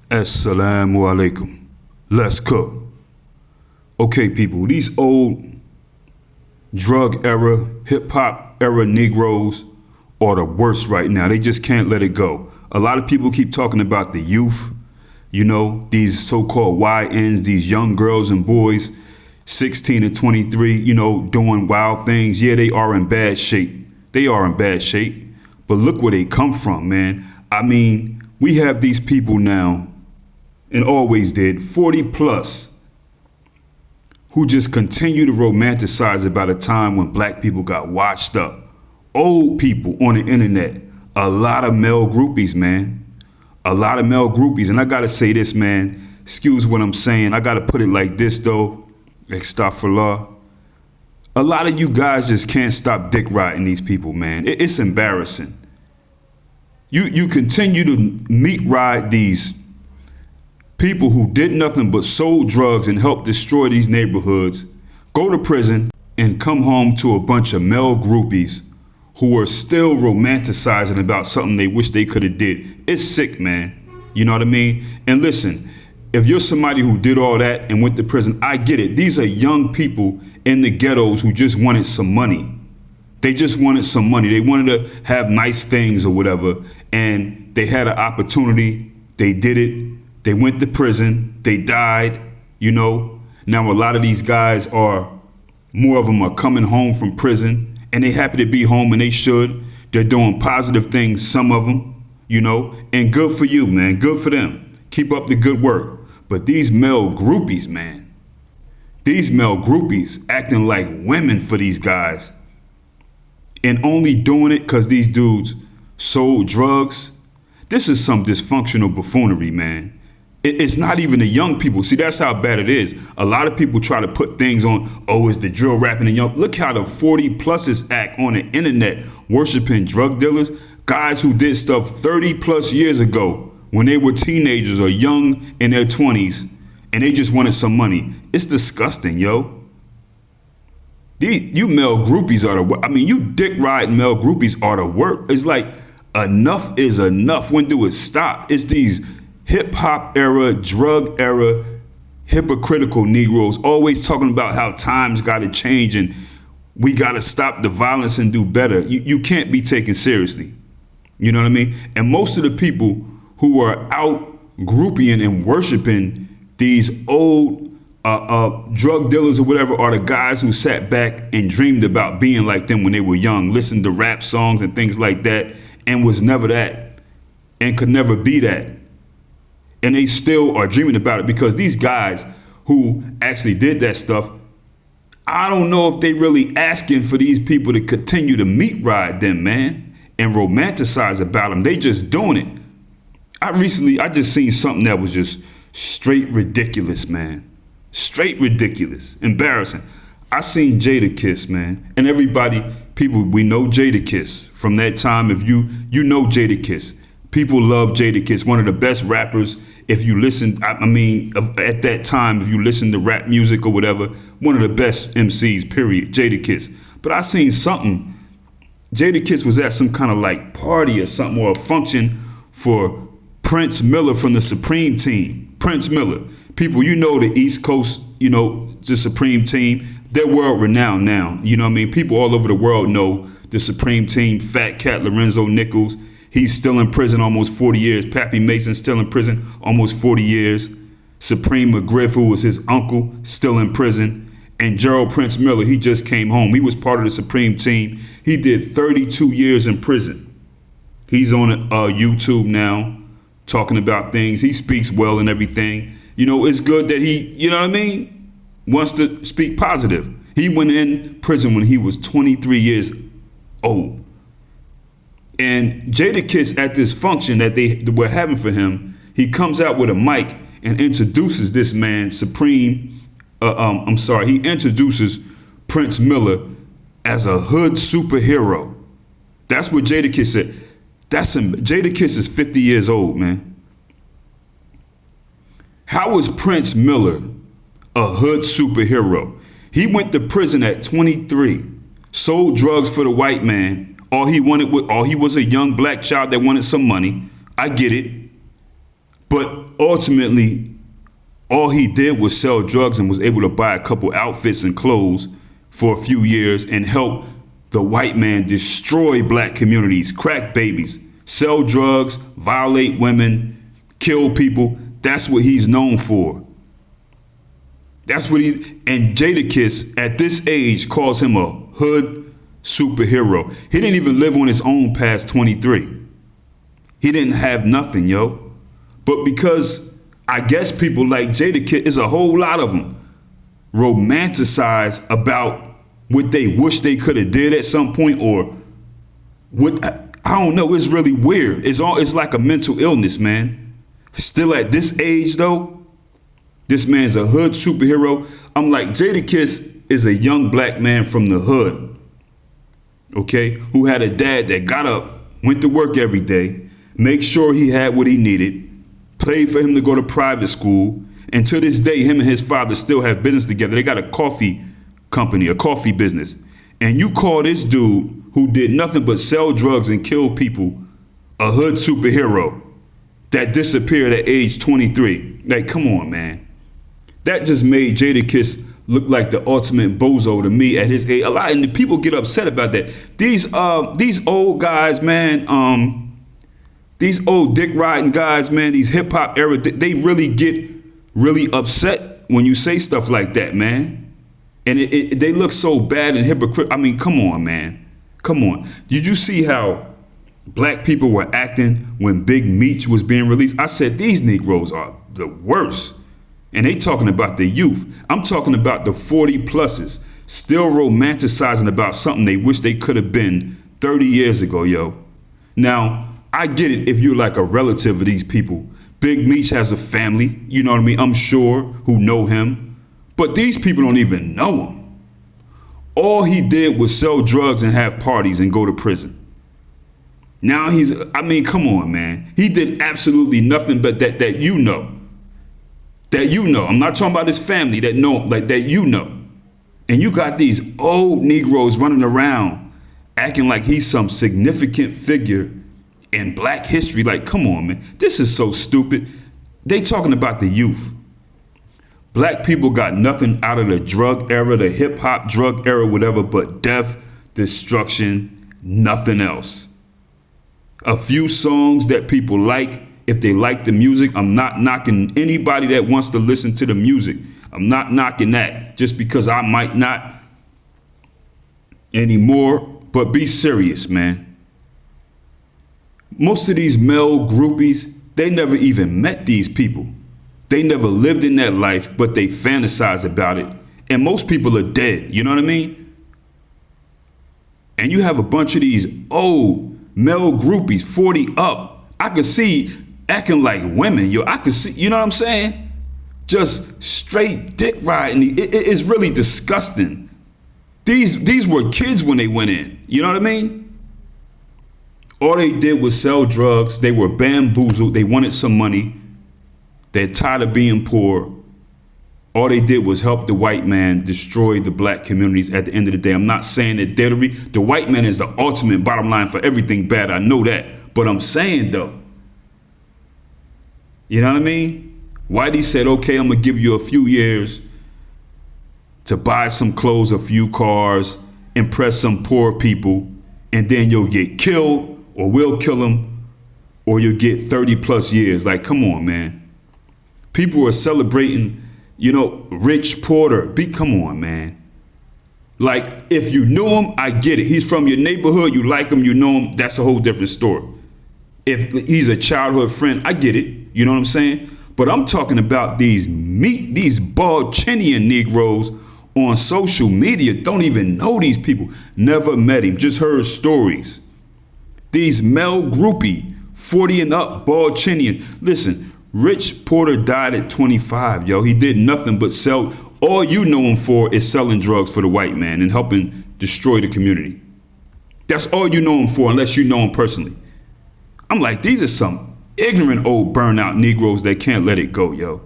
Assalamu alaikum. Let's cook. Okay, people, these old drug era, hip hop era Negroes are the worst right now. They just can't let it go. A lot of people keep talking about the youth, these so-called YNs, these young girls and boys, 16 to 23, doing wild things. Yeah, they are in bad shape. They are in bad shape. But look where they come from, man. I mean, we have these people now, and always did, 40 plus, who just continue to romanticize about a time when black people got washed up. Old people on the internet, a lot of male groupies, man. A lot of male groupies. And I gotta say this, man, excuse what I'm saying. I gotta put it like this though, astaghfirullah. A lot of you guys just can't stop dick riding these people, man. It's embarrassing. You continue to meat ride these people who did nothing but sold drugs and helped destroy these neighborhoods, go to prison, and come home to a bunch of male groupies who are still romanticizing about something they wish they could have did. It's sick, man. You know what I mean? And listen, if you're somebody who did all that and went to prison, I get it. These are young people in the ghettos who just wanted some money. They just wanted some money. They wanted to have nice things or whatever. And they had an opportunity. They did it. They went to prison. They died, Now a lot of these guys more of them are coming home from prison and they happy to be home and they should. They're doing positive things, some of them, and good for you, man. Good for them. Keep up the good work. But these male groupies, man, these male groupies acting like women for these guys and only doing it because these dudes sold drugs. This is some dysfunctional buffoonery, man. It's not even the young people. See, that's how bad it is. A lot of people try to put things on, it's the drill rapping and young. Look how the 40 pluses act on the internet, worshiping drug dealers, guys who did stuff 30 plus years ago when they were teenagers or young in their 20s and they just wanted some money. It's disgusting, yo. You male groupies are you dick riding male groupies are the work. It's like enough is enough. When do it stop? It's these hip hop era, drug era, hypocritical Negroes always talking about how times got to change and we got to stop the violence and do better. You can't be taken seriously. You know what I mean? And most of the people who are out groupieing and worshiping these old drug dealers or whatever are the guys who sat back and dreamed about being like them when they were young, listened to rap songs and things like that, and was never that and could never be that. And they still are dreaming about it because these guys who actually did that stuff, I don't know if they really asking for these people to continue to meat ride them, man, and romanticize about them. They just doing it. I just seen something that was just straight ridiculous, man. Straight ridiculous. Embarrassing. I seen Jada Kiss, man. And we know Jada Kiss from that time. If you know Jada Kiss. People love Jada Kiss, one of the best rappers. If you listen, at that time, if you listen to rap music or whatever, one of the best MCs, period, Jada Kiss. But I seen something. Jada Kiss was at some kind of like party or something, or a function for Prince Miller from the Supreme Team. Prince Miller. People, the East Coast, the Supreme Team, they're world renowned now. You know what I mean? People all over the world know the Supreme Team, Fat Cat, Lorenzo Nichols. He's still in prison almost 40 years. Pappy Mason still in prison almost 40 years. Supreme McGriff, who was his uncle, still in prison. And Gerald Prince Miller, he just came home. He was part of the Supreme Team. He did 32 years in prison. He's on YouTube now talking about things. He speaks well and everything. It's good that he, wants to speak positive. He went in prison when he was 23 years old. And Jada Kiss at this function that they were having for him, he comes out with a mic and introduces this man, he introduces Prince Miller as a hood superhero. That's what Jada Kiss said. Jada Kiss is 50 years old, man. How was Prince Miller a hood superhero? He went to prison at 23, sold drugs for the white man. He was a young black child that wanted some money. I get it. But ultimately, all he did was sell drugs and was able to buy a couple outfits and clothes for a few years and help the white man destroy black communities, crack babies, sell drugs, violate women, kill people. That's what he's known for. And Jada Kiss at this age calls him a hood superhero. He didn't even live on his own past 23. He didn't have nothing, yo. But because I guess people like Jada Kiss, is a whole lot of them, romanticize about what they wish they could have did at some point, or what, I don't know. It's really weird. It's like a mental illness, man. Still at this age though, this man's a hood superhero. I'm like, Jada Kiss is a young black man from the hood, okay, who had a dad that got up, went to work every day, make sure he had what he needed, paid for him to go to private school, and to this day, him and his father still have business together. They got a coffee company, a coffee business. And you call this dude who did nothing but sell drugs and kill people a hood superhero that disappeared at age 23. Like, come on, man. That just made Jada Kiss look like the ultimate bozo to me at his age. A lot, and the people get upset about that. These old guys, man, these old dick riding guys, man, these hip hop era, they really get really upset when you say stuff like that, man. And they look so bad and hypocritical. I mean, come on, man. Come on. Did you see how black people were acting when Big Meech was being released? I said, these Negroes are the worst. And they talking about the youth. I'm talking about the 40 pluses still romanticizing about something they wish they could have been 30 years ago, yo. Now, I get it if you're like a relative of these people. Big Meech has a family, you know what I mean? I'm sure, who know him. But these people don't even know him. All he did was sell drugs and have parties and go to prison. Now I mean, come on, man. He did absolutely nothing but that you know. That you know. I'm not talking about his family that know, like that you know. And you got these old Negroes running around acting like he's some significant figure in black history. Like, come on, man. This is so stupid. They talking about the youth. Black people got nothing out of the drug era, the hip hop drug era, whatever, but death, destruction, nothing else. A few songs that people like, if they like the music. I'm not knocking anybody that wants to listen to the music. I'm not knocking that just because I might not anymore, but be serious, man. Most of these male groupies, they never even met these people. They never lived in that life, but they fantasize about it. And most people are dead, you know what I mean? And you have a bunch of these old male groupies, 40 up. I could see acting like women, yo. I could see, you know what I'm saying? Just straight dick riding. It is really disgusting. These were kids when they went in, you know what I mean? All they did was sell drugs. They were bamboozled. They wanted some money. They're tired of being poor. All they did was help the white man destroy the black communities at the end of the day. I'm not saying that the white man is the ultimate bottom line for everything bad. I know that. But I'm saying, though, you know what I mean? Whitey said, okay, I'm going to give you a few years to buy some clothes, a few cars, impress some poor people, and then you'll get killed, or we'll kill them, or you'll get 30 plus years. Like, come on, man. People are celebrating, you know, Rich Porter. Come on, man. Like, if you knew him, I get it. He's from your neighborhood. You like him. You know him. That's a whole different story. If he's a childhood friend, I get it. You know what I'm saying? But I'm talking about these Balchinian Negroes on social media. Don't even know these people. Never met him. Just heard stories. These male groupie, 40 and up, Balchinian. Listen. Rich Porter died at 25, yo. He did nothing but sell. All you know him for is selling drugs for the white man and helping destroy the community. That's all you know him for, unless you know him personally. I'm like, these are some ignorant old burnout Negroes that can't let it go, yo.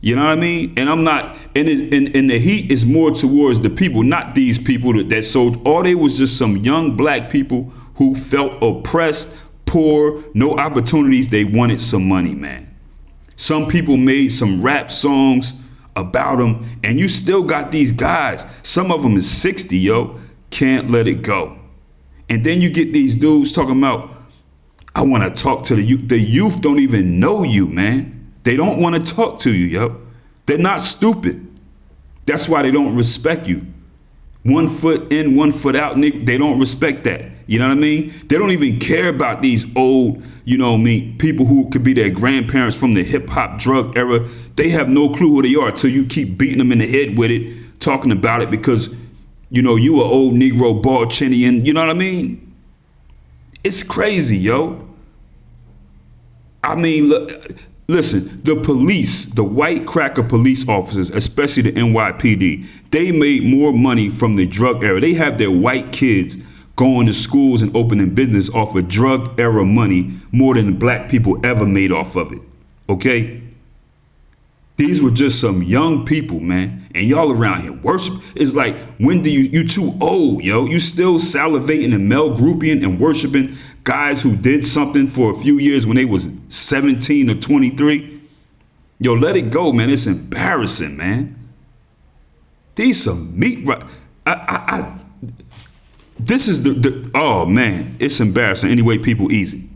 You know what I mean? And I'm not, and the heat is more towards the people, not these people that sold. All they was just some young black people who felt oppressed, poor, no opportunities. They wanted some money, man. Some people made some rap songs about them, and you still got these guys. Some of them is 60, yo. Can't let it go. And then you get these dudes talking about, I want to talk to the youth. The youth don't even know you, man. They don't want to talk to you, yo. They're not stupid. That's why they don't respect you. 1 foot in, 1 foot out, nigga. They don't respect that. You know what I mean? They don't even care about these old, you know what I mean, people who could be their grandparents from the hip hop drug era. They have no clue who they are till you keep beating them in the head with it, talking about it because, you know, you an old Negro bald chinian. You know what I mean? It's crazy, yo. I mean, look, listen, the police, the white cracker police officers, especially the NYPD, they made more money from the drug era. They have their white kids going to schools and opening business off of drug era money more than black people ever made off of it. Okay? These were just some young people, man. And y'all around here worship. It's like, when do you too old, yo? You still salivating and male grouping and worshiping guys who did something for a few years when they was 17 or 23. Yo, let it go, man. It's embarrassing, man. These some meat. This is oh man, it's embarrassing. Anyway, people, easy.